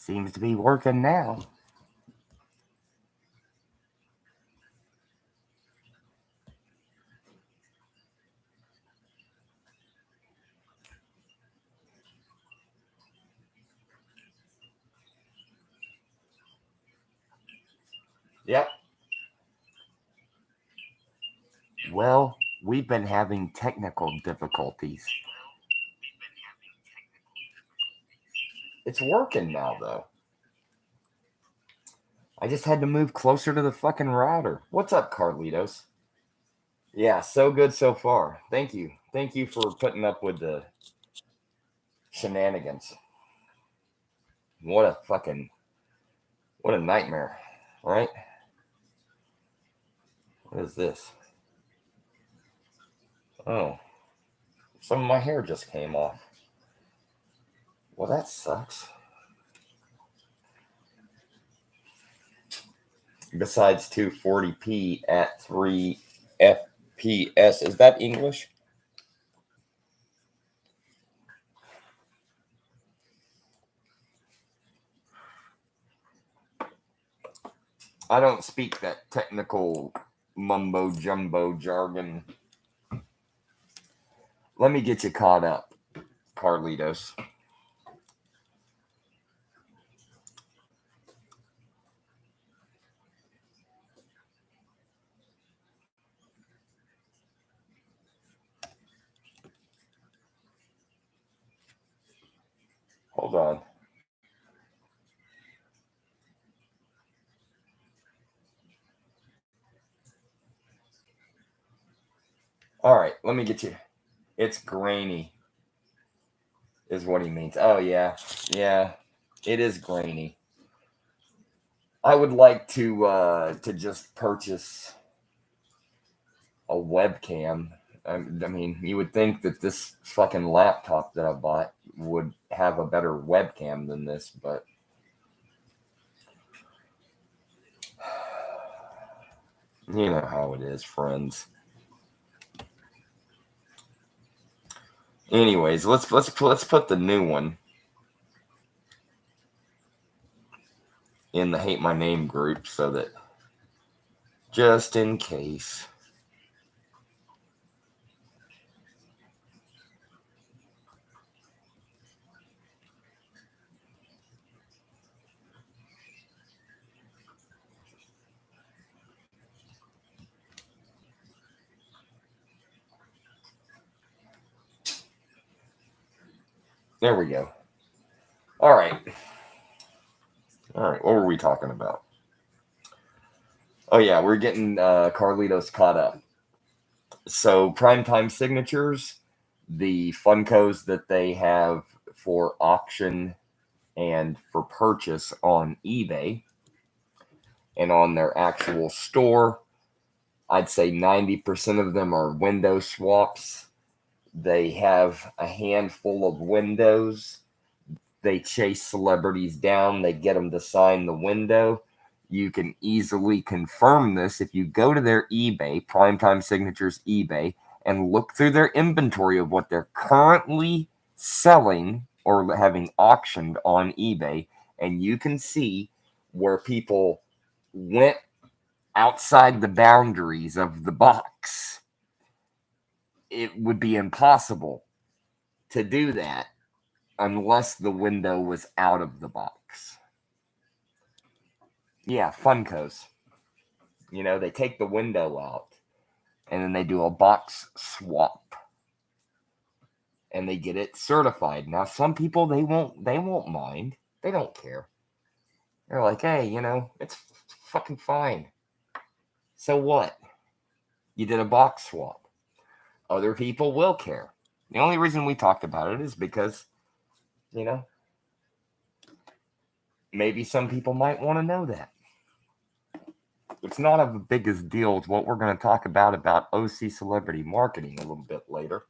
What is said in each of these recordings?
Seems to be working now. Yep. Well, we've been having technical difficulties. It's working now, though. I just had to move closer to the fucking router. What's up, Carlitos? Yeah, so good so far. Thank you. Thank you for putting up with the shenanigans. What a nightmare, right? What is this? Oh, some of my hair just came off. Well, that sucks. Besides 240p at 3 FPS. Is that English? I don't speak that technical mumbo jumbo jargon. Let me get you caught up, Carlitos. Hold on. All right, let me get you. It's grainy, is what he means. Oh, yeah. Yeah, it is grainy. I would like to just purchase a webcam. I mean, you would think that this fucking laptop that I bought would have a better webcam than this, but you know how it is, friends. Anyways, let's put the new one in the Hate My Name group so that just in case. There we go. All right. All right. What were we talking about? Oh, yeah. We're getting Carlitos caught up. So, Primetime Signatures, the Funkos that they have for auction and for purchase on eBay and on their actual store, I'd say 90% of them are window swaps. They have a handful of windows. They chase celebrities down. They get them to sign the window. You can easily confirm this if you go to their eBay, Primetime Signatures eBay, and look through their inventory of what they're currently selling or having auctioned on eBay, and you can see where people went outside the boundaries of the box. It would be impossible to do that unless the window was out of the box. Yeah, Funkos. You know, they take the window out and then they do a box swap and they get it certified. Now some people they won't mind. They don't care. They're like, "Hey, you know, it's fucking fine. So what? You did a box swap." Other people will care. The only reason we talked about it is because, you know, maybe some people might want to know that. It's not of the biggest deal. It's what we're going to talk about OC celebrity marketing a little bit later.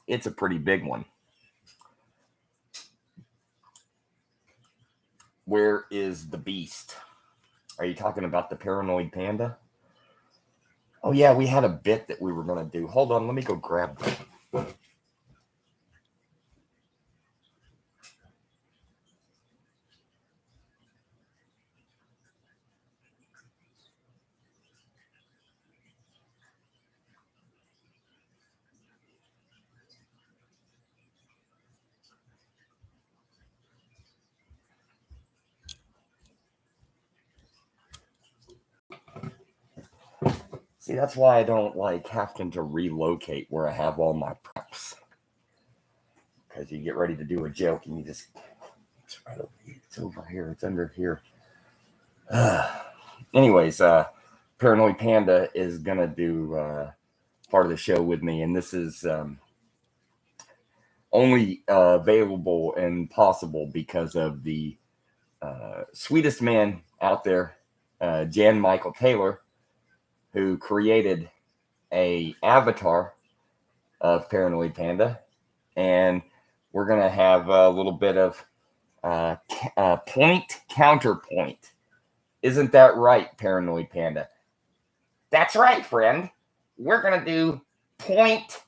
It's a pretty big one. Where is the beast? Are you talking about the paranoid panda? Oh yeah, we had a bit that we were going to do. Hold on, let me go grab that. See, that's why I don't like having to relocate where I have all my props. Because you get ready to do a joke and you just, it's right over here. It's over here. It's under here. Anyways, Paranoid Panda is going to do part of the show with me. And this is only available and possible because of the sweetest man out there, Jan Michael Taylor, who created a avatar of Paranoid Panda. And we're going to have a little bit of point counterpoint. Isn't that right, Paranoid Panda? That's right, friend. We're going to do point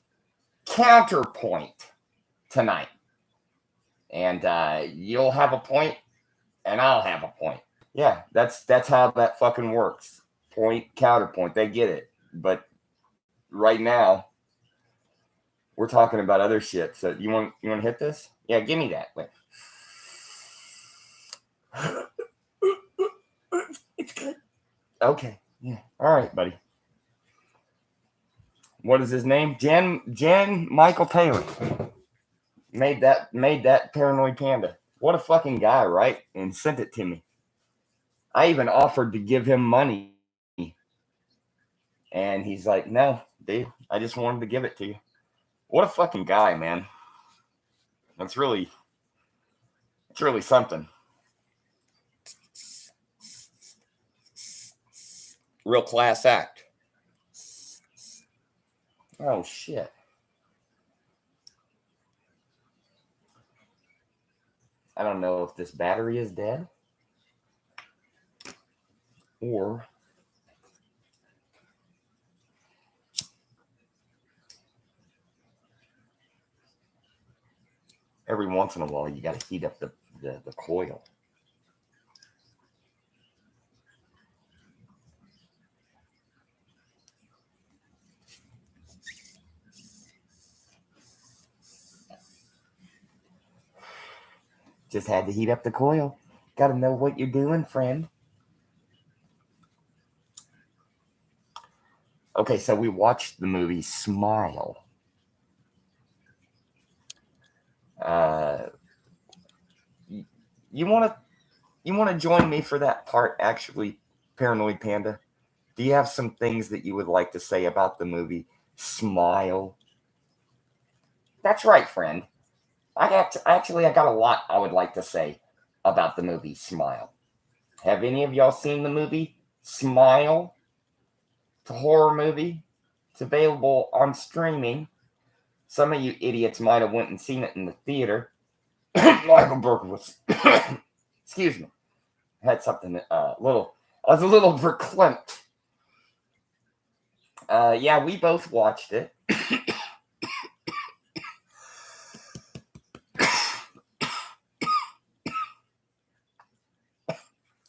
counterpoint tonight. And you'll have a point, and I'll have a point. Yeah, that's how that fucking works. Point, counterpoint. They get it. But right now, we're talking about other shit. So you want to hit this? Yeah, give me that. Wait. It's good. Okay. Yeah. All right, buddy. What is his name? Jan Michael Taylor. Made that Paranoid Panda. What a fucking guy, right? And sent it to me. I even offered to give him money. And he's like, no, dude, I just wanted to give it to you. What a fucking guy, man. It's really something. Real class act. Oh, shit. I don't know if this battery is dead or every once in a while you got to heat up the coil. Just had to heat up the coil. Got to know what you're doing, friend. Okay, so we watched the movie Smile. You want to join me for that part, actually, Paranoid Panda? Do you have some things that you would like to say about the movie Smile? That's right, friend. I got a lot I would like to say about the movie Smile. Have any of y'all seen the movie Smile? It's a horror movie. It's available on streaming. Some of you idiots might have went and seen it in the theater. Michael Berkowitz. Excuse me. I had something I was a little verklempt. Yeah, we both watched it.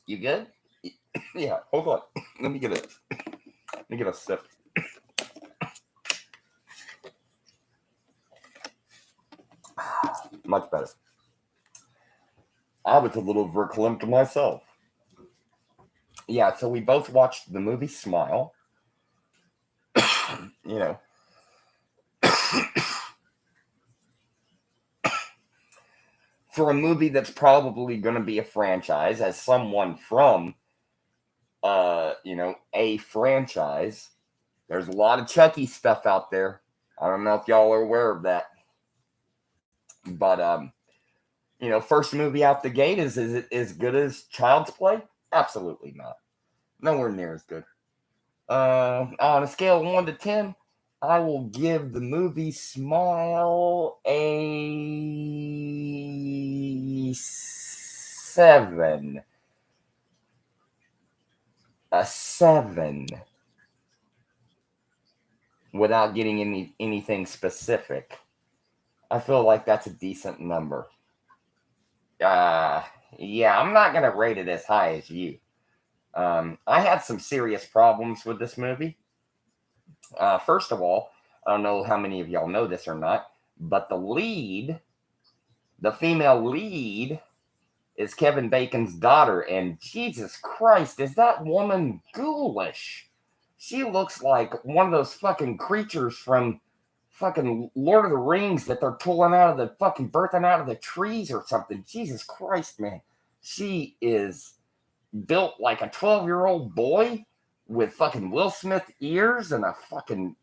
You good? Yeah, hold on. Let me get a sip. Much better. I was a little verklempt myself. Yeah, so we both watched the movie Smile. You know. For a movie that's probably going to be a franchise, as someone from, a franchise, there's a lot of Chucky stuff out there. I don't know if y'all are aware of that. But, first movie out the gate, is it as good as Child's Play? Absolutely not. Nowhere near as good. On a scale of 1 to 10, I will give the movie Smile a 7. A 7. Without getting anything specific. I feel like that's a decent number. Yeah, I'm not going to rate it as high as you. I had some serious problems with this movie. First of all, I don't know how many of y'all know this or not, but the female lead, is Kevin Bacon's daughter, and Jesus Christ, is that woman ghoulish? She looks like one of those fucking creatures from fucking Lord of the Rings that they're pulling out of the fucking birthing out of the trees or something. Jesus Christ, man. She is built like a 12-year-old boy with fucking Will Smith ears and a fucking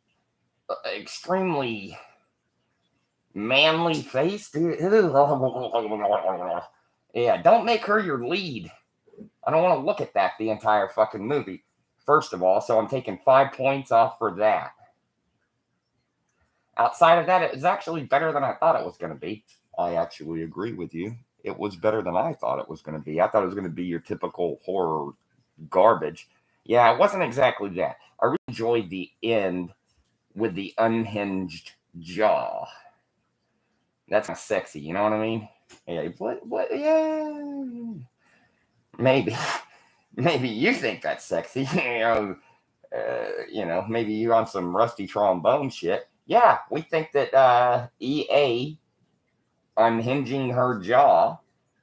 extremely manly face, dude. Yeah, don't make her your lead. I don't want to look at that the entire fucking movie, first of all, so I'm taking 5 points off for that. Outside of that, it was actually better than I thought it was going to be. I actually agree with you. It was better than I thought it was going to be. I thought it was going to be your typical horror garbage. Yeah, it wasn't exactly that. I really enjoyed the end with the unhinged jaw. That's kind of sexy, you know what I mean? Yeah, yeah. Maybe you think that's sexy. Maybe you on some rusty trombone shit. Yeah, we think that EA unhinging her jaw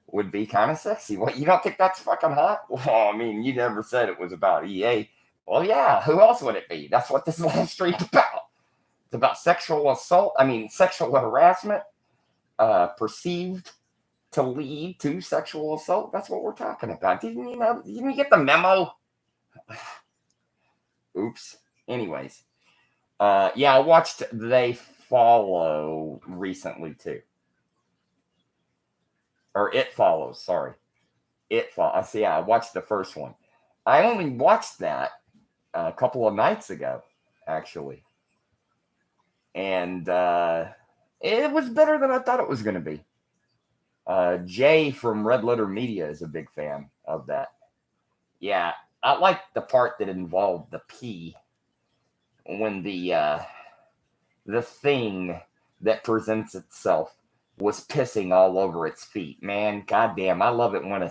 would be kind of sexy. What, you don't think that's fucking hot? Well, I mean, you never said it was about EA. Well, yeah, who else would it be? That's what this live stream's about. It's about sexual assault. I mean, sexual harassment, perceived to lead to sexual assault. That's what we're talking about. Didn't you get the memo? Oops. Anyways, yeah, I watched They Follow recently too, or It Follows. Sorry, It Follows. See, yeah, I watched the first one. I only watched that a couple of nights ago, actually, and it was better than I thought it was going to be. Jay from Red Letter Media is a big fan of that. Yeah, I like the part that involved the pee when the thing that presents itself was pissing all over its feet. Man, goddamn, I love it when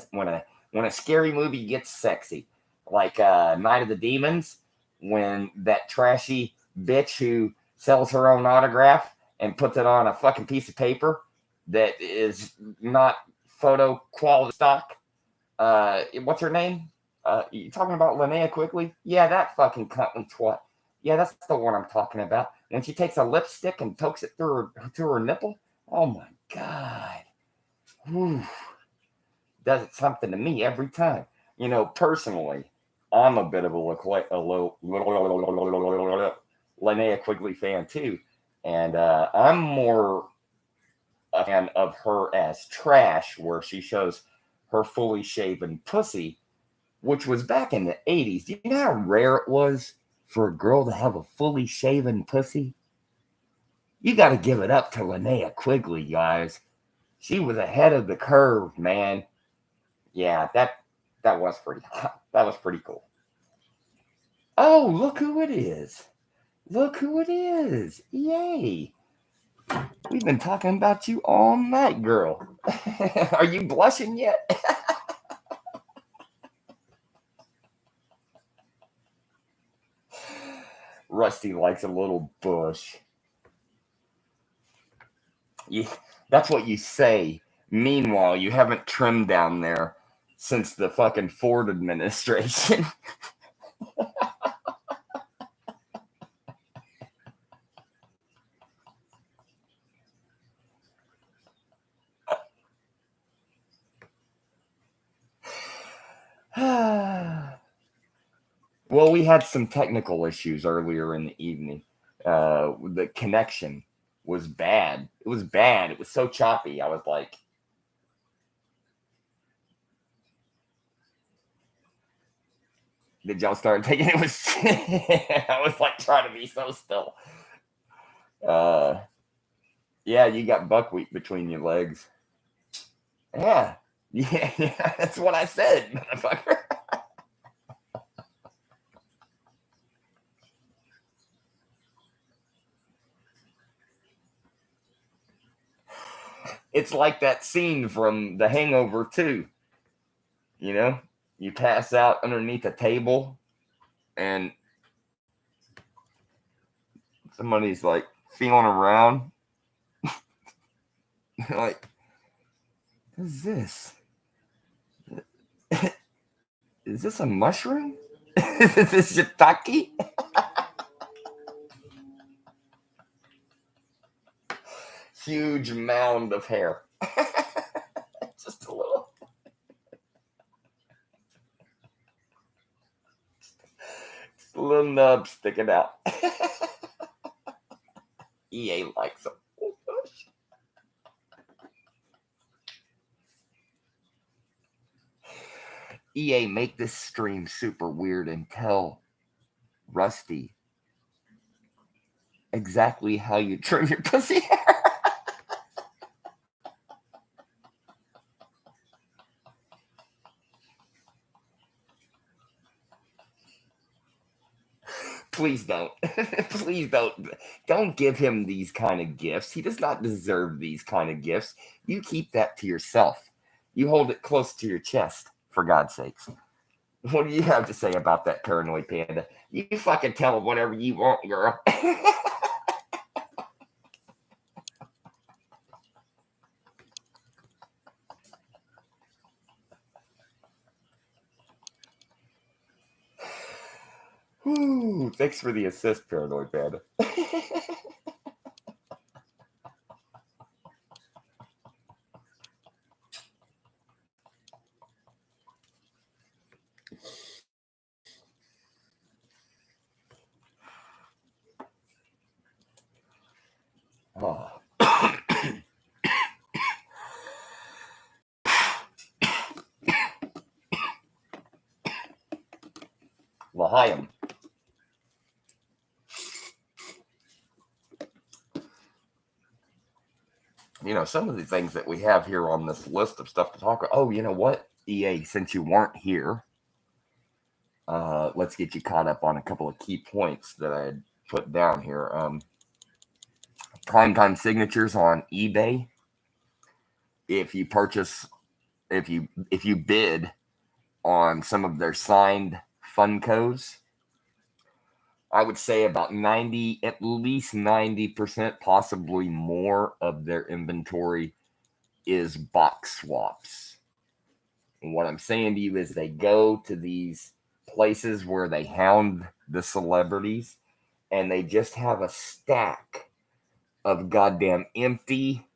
a scary movie gets sexy, like Night of the Demons, when that trashy bitch who sells her own autograph and puts it on a fucking piece of paper that is not photo quality stock. What's her name? You talking about Linnea Quigley? Yeah, that fucking cunt twat. Yeah, that's the one I'm talking about. When she takes a lipstick and pokes it through her nipple. Oh my god. Whew. Does it something to me every time. You know, personally, I'm a bit of a Linnea Quigley fan too. And I'm more a fan of her as trash, where she shows her fully shaven pussy, which was back in the 80s. Do you know how rare it was for a girl to have a fully shaven pussy? You got to give it up to Linnea Quigley, guys. She was ahead of the curve, man. Yeah, that was pretty hot. That was pretty cool. Oh, look who it is. Look who it is. Yay. We've been talking about you all night, girl. Are you blushing yet? Rusty likes a little bush. Yeah, that's what you say. Meanwhile, you haven't trimmed down there since the fucking Ford administration. Well, we had some technical issues earlier in the evening. The connection was bad. It was bad. It was so choppy. I was like, did y'all start taking it? Was I was like trying to be so still. Yeah, you got buckwheat between your legs. Yeah. Yeah, that's what I said, motherfucker. It's like that scene from The Hangover 2. You know, you pass out underneath a table and somebody's like feeling around. Like, what is this? Is this a mushroom? This is shiitake. Huge mound of hair. Just a little. Just a little nub sticking out. EA likes them. EA, make this stream super weird and tell Rusty exactly how you trim your pussy hair. Please don't. Please don't give him these kind of gifts. He does not deserve these kind of gifts. You keep that to yourself. You hold it close to your chest, for God's sakes. What do you have to say about that, Paranoid Panda? You fucking tell him whatever you want, girl. Ooh, thanks for the assist, Paranoid Panda. Oh. L'chaim. You know, some of the things that we have here on this list of stuff to talk about. Oh, you know what? EA, since you weren't here, let's get you caught up on a couple of key points that I had put down here. Primetime signatures on eBay. If you purchase, if you bid on some of their signed Funkos, I would say about 90, at least 90%, possibly more of their inventory is box swaps. And what I'm saying to you is they go to these places where they hound the celebrities and they just have a stack of goddamn empty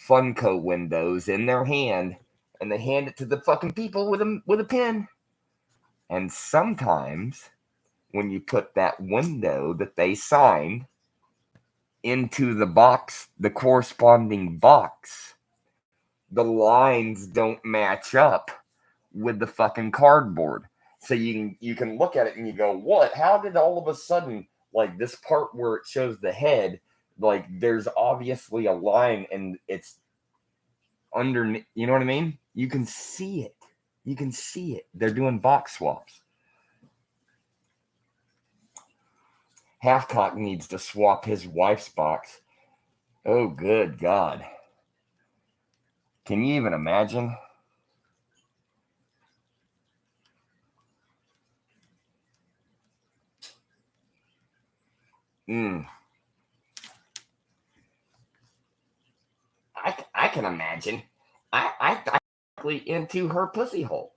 Funko windows in their hand and they hand it to the fucking people with a pen. And sometimes when you put that window that they signed into the box, the corresponding box, the lines don't match up with the fucking cardboard. So you can look at it and you go, what? How did all of a sudden, like this part where it shows the head, like there's obviously a line and it's underneath, you know what I mean? You can see it. You can see it. They're doing box swaps. Halfcock needs to swap his wife's box. Oh, good God. Can you even imagine? I can imagine. I into her pussy hole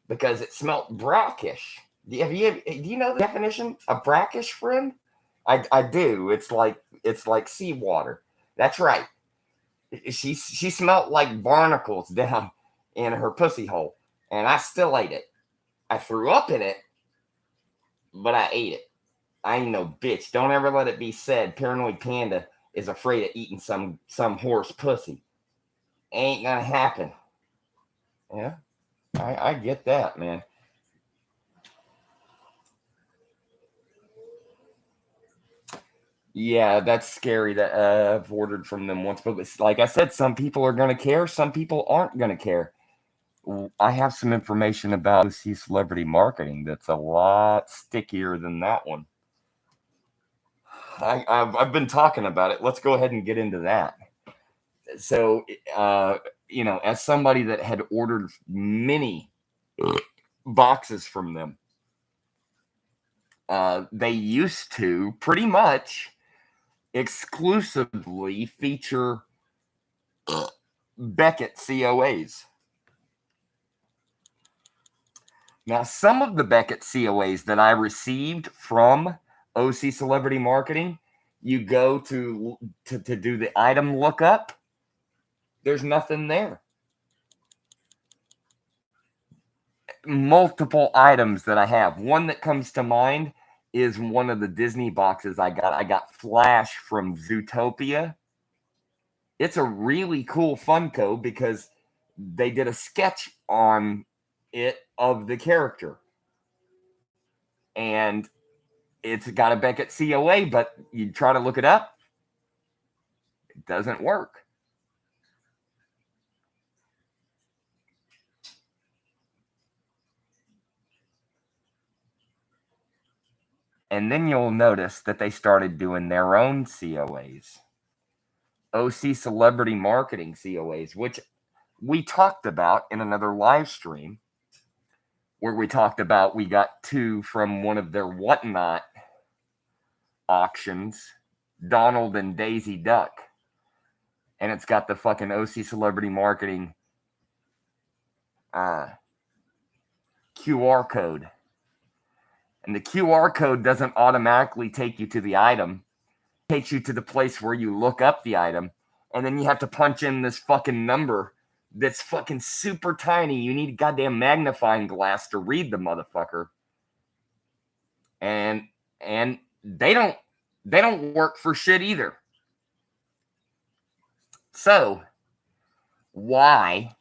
because it smelt brackish. Do you know the definition of brackish, friend? I do. It's like seawater. That's right. She smelt like barnacles down in her pussy hole, and I still ate it. I threw up in it, but I ate it. I ain't no bitch. Don't ever let it be said Paranoid Panda is afraid of eating some horse pussy. Ain't gonna happen. Yeah, I get that, man. Yeah, that's scary that I've ordered from them once, but like I said, some people are gonna care, some people aren't gonna care. I have some information about OC celebrity marketing that's a lot stickier than that one. I've been talking about it. Let's go ahead and get into that. So, as somebody that had ordered many boxes from them, they used to pretty much exclusively feature Beckett COAs. Now, some of the Beckett COAs that I received from OC Celebrity Marketing, you go to do the item lookup, there's nothing there. Multiple items that I have. One that comes to mind is one of the Disney boxes I got. I got Flash from Zootopia. It's a really cool Funko because they did a sketch on it of the character. And it's got a Beckett COA, but you try to look it up, it doesn't work. And then you'll notice that they started doing their own COAs. OC Celebrity Marketing COAs, which we talked about in another live stream where we talked about we got 2 from one of their Whatnot auctions, Donald and Daisy Duck. And it's got the fucking OC Celebrity Marketing QR code. And the QR code doesn't automatically take you to the item. It takes you to the place where you look up the item. And then you have to punch in this fucking number that's fucking super tiny. You need a goddamn magnifying glass to read the motherfucker. And they don't work for shit either. So, why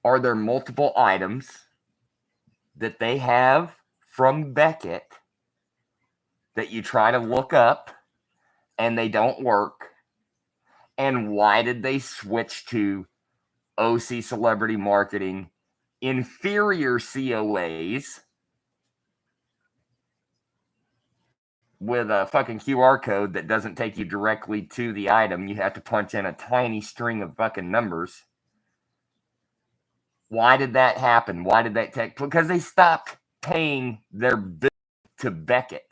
are there multiple items that they have from Beckett that you try to look up and they don't work? And why did they switch to OC Celebrity Marketing inferior COAs with a fucking QR code that doesn't take you directly to the item? You have to punch in a tiny string of fucking numbers. Why did that happen? Why did that take? Because they stopped paying their bill to Beckett.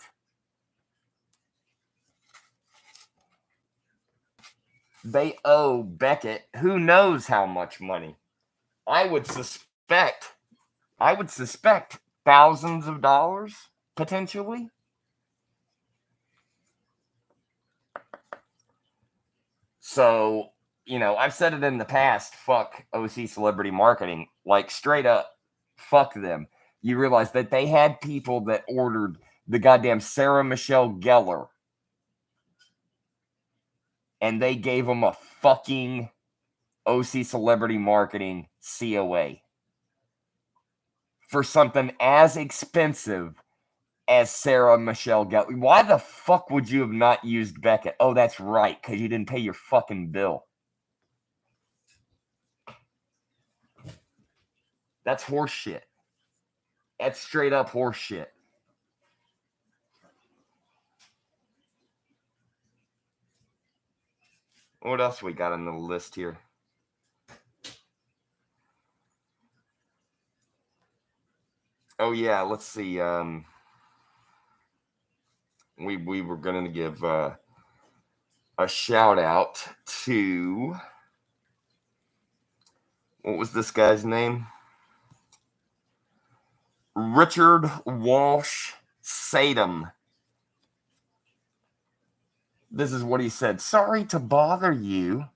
They owe Beckett who knows how much money. I would suspect thousands of dollars potentially. So, I've said it in the past, fuck OC Celebrity Marketing, like straight up, fuck them. You realize that they had people that ordered the goddamn Sarah Michelle Gellar, and they gave them a fucking OC Celebrity Marketing COA for something as expensive as Sarah Michelle Gellar. Why the fuck would you have not used Beckett? Oh, that's right, because you didn't pay your fucking bill. That's horse shit. That's straight up horse shit. What else we got on the list here? Oh yeah, let's see. We were gonna give a shout out to, what was this guy's name? Richard Walsh Sadum. This is what he said. Sorry to bother you.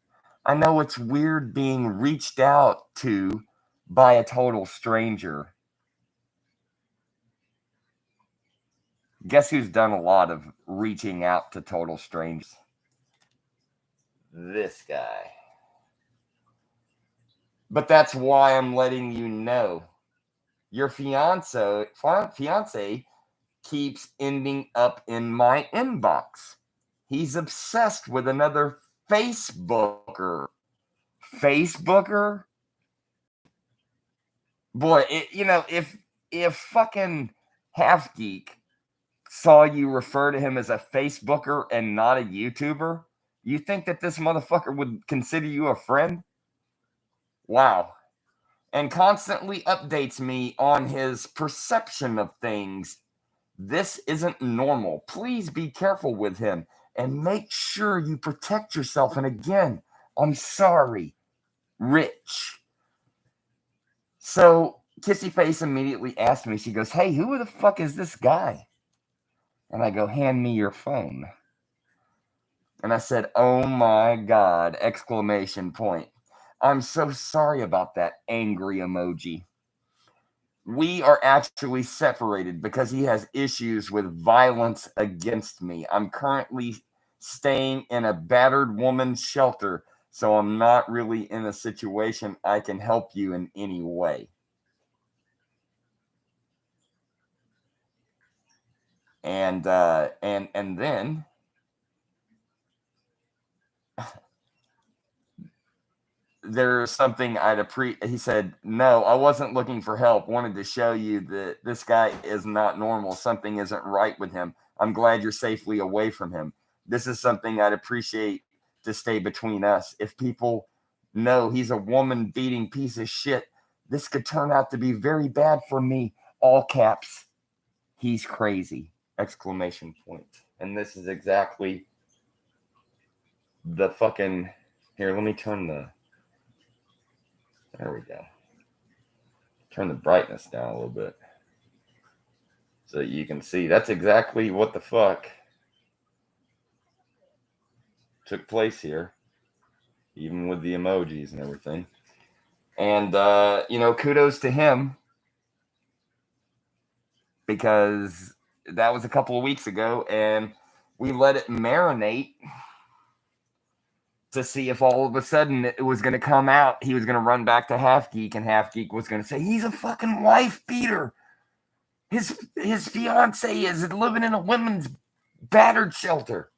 I know it's weird being reached out to by a total stranger. Guess who's done a lot of reaching out to total strangers? This guy. But that's why I'm letting you know. Your fiance keeps ending up in my inbox. He's obsessed with another Facebooker. Facebooker? Boy, if fucking Half Geek saw you refer to him as a Facebooker and not a YouTuber, you think that this motherfucker would consider you a friend? Wow. And constantly updates me on his perception of things. This isn't normal. Please be careful with him and make sure you protect yourself. And again, I'm sorry, Rich. So Kissy Face immediately asked me, she goes, hey, who the fuck is this guy? And I go, hand me your phone. And I said, oh my God, exclamation point. I'm so sorry about that angry emoji. We are actually separated because he has issues with violence against me. I'm currently staying in a battered woman's shelter, so I'm not really in a situation I can help you in any way. And then there's something I'd appreciate. He said, no, I wasn't looking for help. Wanted to show you that this guy is not normal. Something isn't right with him. I'm glad you're safely away from him. This is something I'd appreciate to stay between us. If people know he's a woman beating piece of shit, this could turn out to be very bad for me. All caps. He's crazy. Exclamation point. And this is exactly the fucking. Here, let me turn the. There we go. Turn the brightness down a little bit so you can see. That's exactly what the fuck took place here, even with the emojis and everything. And, kudos to him because that was a couple of weeks ago and we let it marinate to see if all of a sudden it was going to come out. He was going to run back to Half Geek and Half Geek was going to say, he's a fucking wife beater. His fiance is living in a women's battered shelter.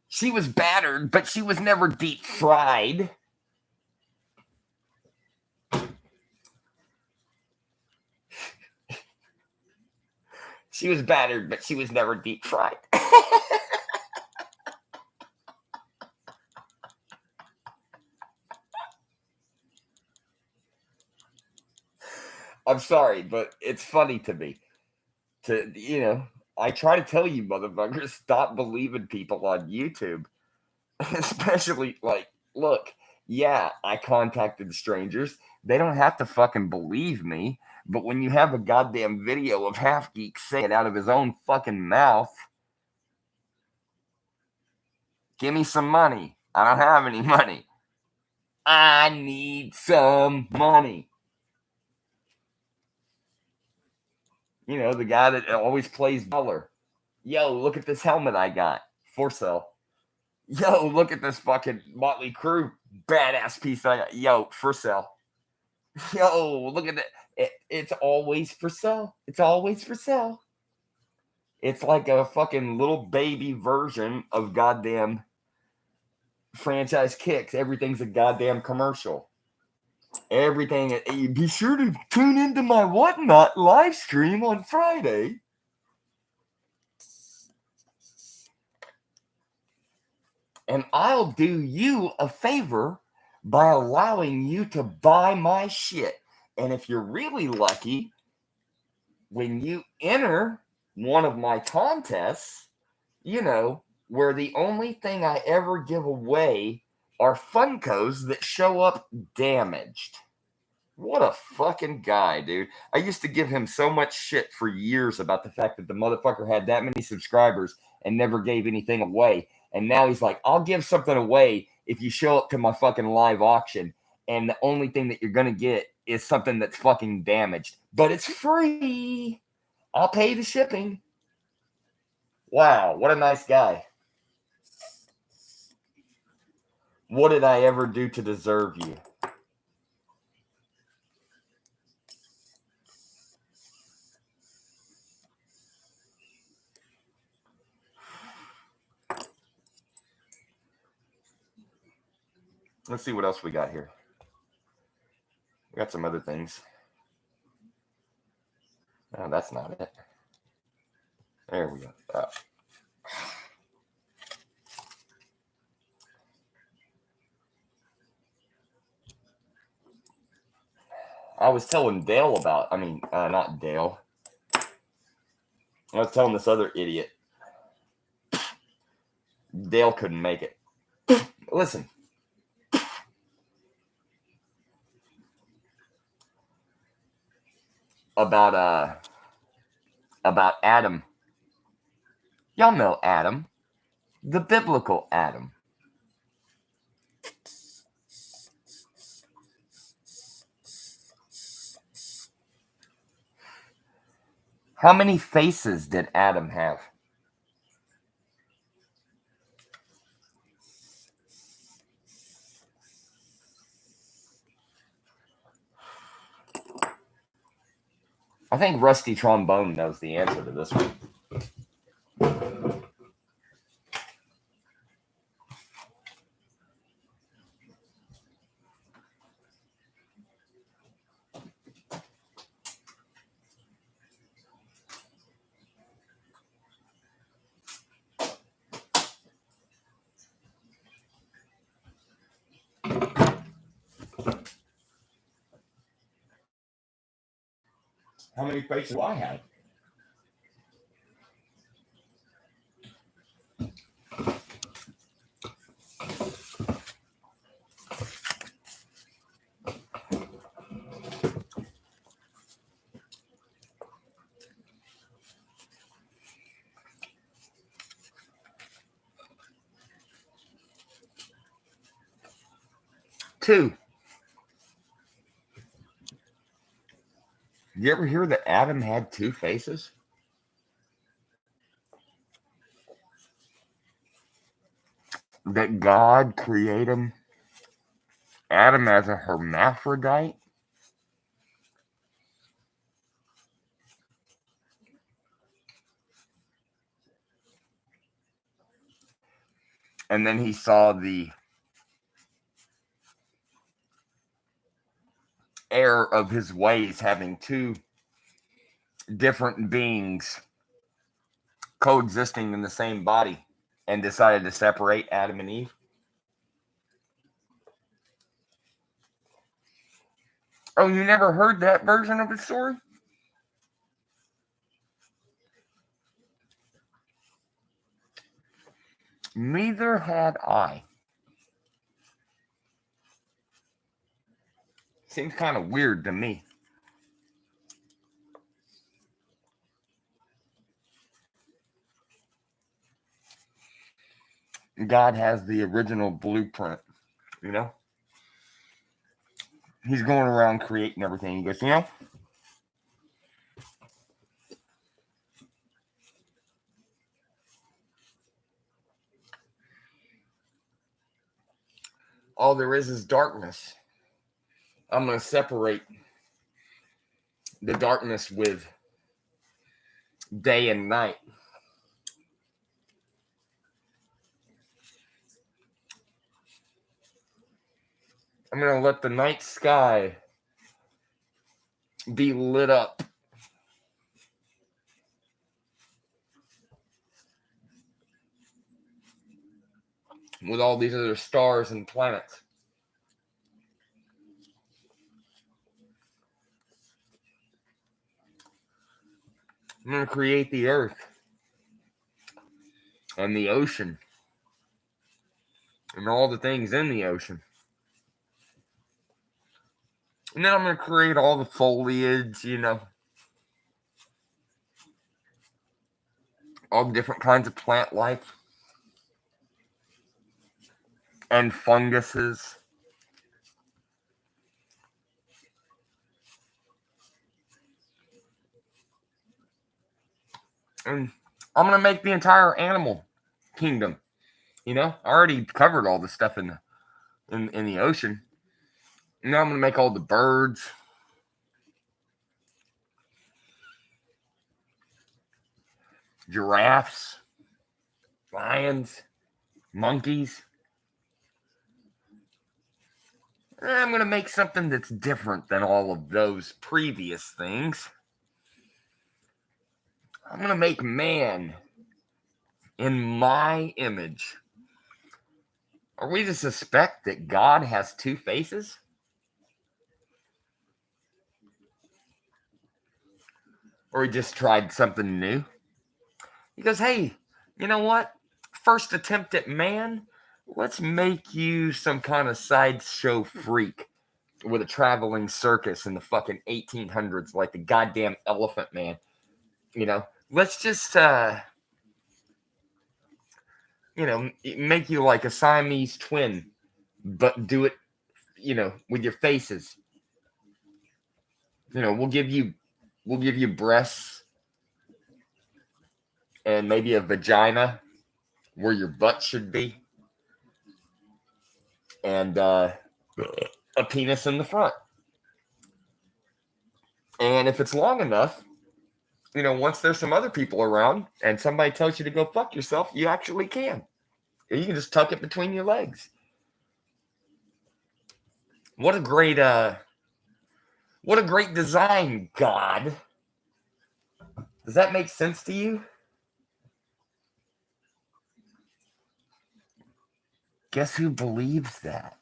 She was battered, but she was never deep fried. She was battered, but she was never deep fried. I'm sorry, but it's funny to me. I try to tell you motherfuckers, stop believing people on YouTube. Especially, look, yeah, I contacted strangers. They don't have to fucking believe me. But when you have a goddamn video of Half Geek saying it out of his own fucking mouth, give me some money. I don't have any money. I need some money. The guy that always plays dollar. Yo, look at this helmet I got. For sale. Yo, look at this fucking Motley Crue badass piece I got. Yo, for sale. Yo, look at it. It's always for sale. It's always for sale. It's like a fucking little baby version of goddamn franchise kicks. Everything's a goddamn commercial. Everything. Be sure to tune into my Whatnot live stream on Friday. And I'll do you a favor by allowing you to buy my shit. And if you're really lucky, when you enter one of my contests, where the only thing I ever give away are Funkos that show up damaged. What a fucking guy, dude. I used to give him so much shit for years about the fact that the motherfucker had that many subscribers and never gave anything away. And now he's like, I'll give something away if you show up to my fucking live auction. And the only thing that you're going to get is something that's fucking damaged. But it's free. I'll pay the shipping. Wow, what a nice guy. What did I ever do to deserve you? Let's see what else we got here. We got some other things. Oh, that's not it. There we go. I was telling Dale about, not Dale. I was telling this other idiot. Dale couldn't make it. Listen. about Adam. Y'all know Adam, the biblical Adam. How many faces did Adam have? I think Rusty Trombone knows the answer to this one. How many faces do I have? Two. You ever hear that Adam had two faces? That God created Adam as a hermaphrodite? And then he saw the error of his ways having two different beings coexisting in the same body and decided to separate Adam and Eve. Oh, you never heard that version of the story? Neither had I. Seems kind of weird to me. God has the original blueprint, you know? He's going around creating everything. He goes, all there is darkness. I'm going to separate the darkness with day and night. I'm going to let the night sky be lit up with all these other stars and planets. I'm going to create the earth and the ocean and all the things in the ocean. And then I'm going to create all the foliage, all the different kinds of plant life and funguses. And I'm going to make the entire animal kingdom. I already covered all the stuff in the ocean. Now I'm going to make all the birds. Giraffes, lions, monkeys. And I'm going to make something that's different than all of those previous things. I'm going to make man in my image. Are we to suspect that God has two faces? Or he just tried something new? He goes, hey, you know what? First attempt at man, let's make you some kind of sideshow freak with a traveling circus in the fucking 1800s, like the goddamn Elephant Man. You know, let's just, you know, make you like a Siamese twin, but do it, you know, with your faces. You know, we'll give you breasts and maybe a vagina where your butt should be, and a penis in the front. And if it's long enough, you know, once there's some other people around and somebody tells you to go fuck yourself, you actually can. You can just tuck it between your legs. What a great design, God. Does that make sense to you? Guess who believes that?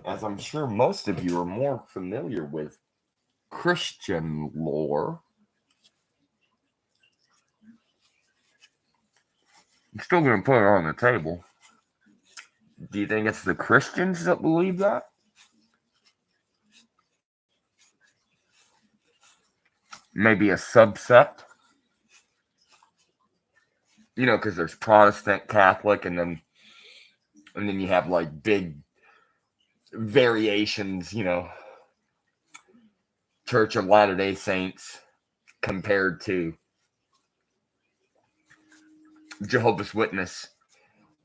As I'm sure most of you are more familiar with Christian lore, I'm still going to put it on the table. Do you think it's the Christians that believe that? Maybe a subset? You know, because there's Protestant, Catholic, and then you have like big variations, you know, Church of Latter-day Saints compared to Jehovah's Witness.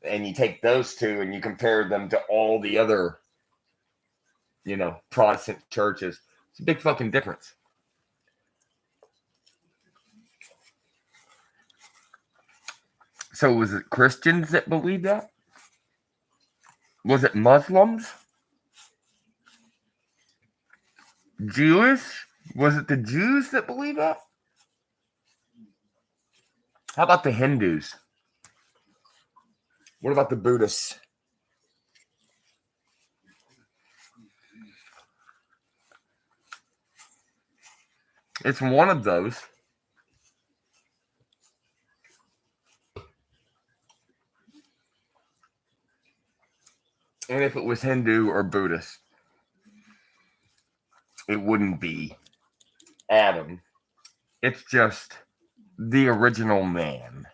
And you take those two and you compare them to all the other, you know, Protestant churches. It's a big fucking difference. So was it Christians that believed that? Was it Muslims? Jewish? Was it the Jews that believe that? How about the Hindus? What about the Buddhists? It's one of those. And if it was Hindu or Buddhist, it wouldn't be Adam. It's just the original man.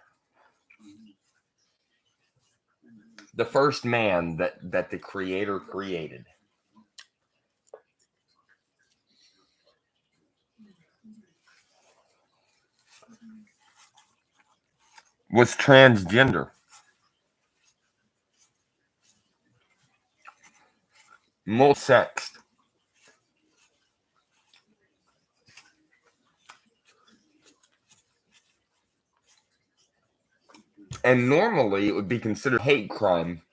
The first man that the Creator created. Was transgender. Multi-sexed. And normally it would be considered hate crime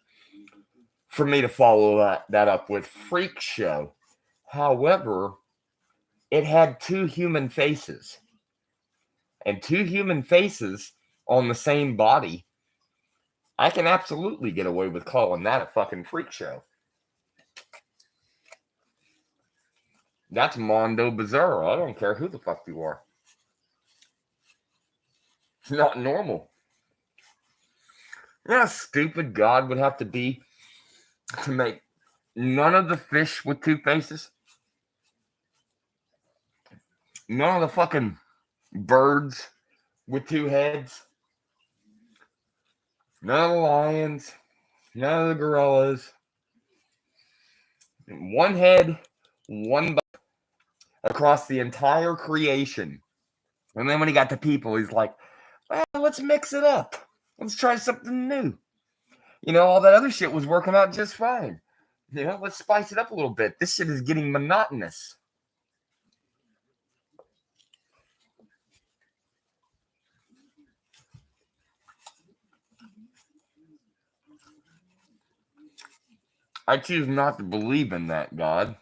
for me to follow that up with freak show. However, it had two human faces. And two human faces on the same body. I can absolutely get away with calling that a fucking freak show. That's Mondo Bizarro. I don't care who the fuck you are. It's not normal. You know how stupid God would have to be to make none of the fish with two faces? None of the fucking birds with two heads? None of the lions? None of the gorillas? One head, one body across the entire creation. And then when he got to people, he's like, well, let's mix it up. Let's try something new. You know, all that other shit was working out just fine. You know, let's spice it up a little bit. This shit is getting monotonous. I choose not to believe in that God.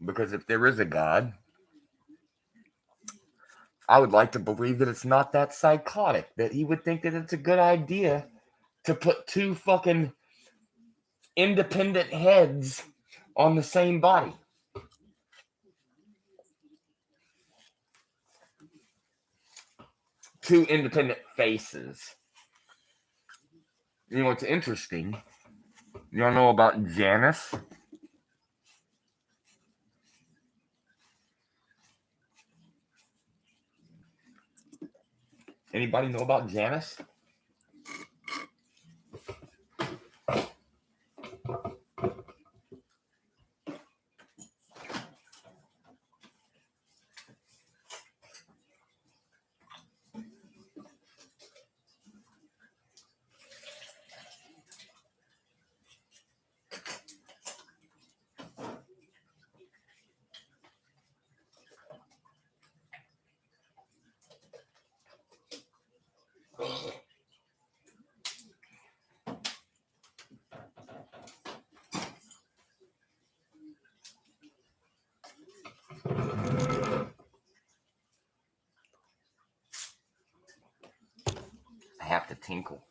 Because if there is a God, I would like to believe that it's not that psychotic, that he would think that it's a good idea to put two fucking independent heads on the same body. Two independent faces. You know what's interesting? You don't know about Janice? Anybody know about Janice? I have to tinkle.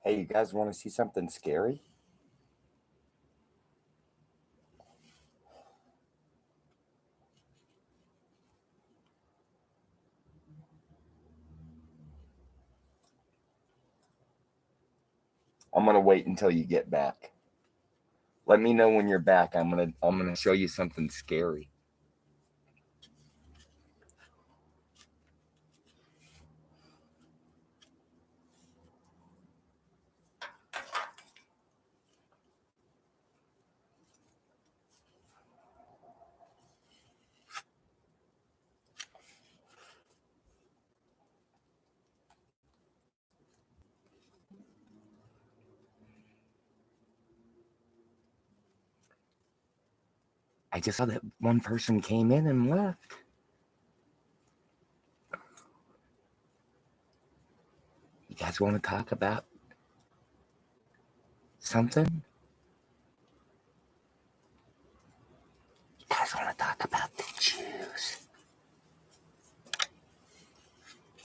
Hey, you guys want to see something scary? I'm gonna wait until you get back. Let me know when you're back. I'm gonna show you something scary. I just saw that one person came in and left. You guys want to talk about something?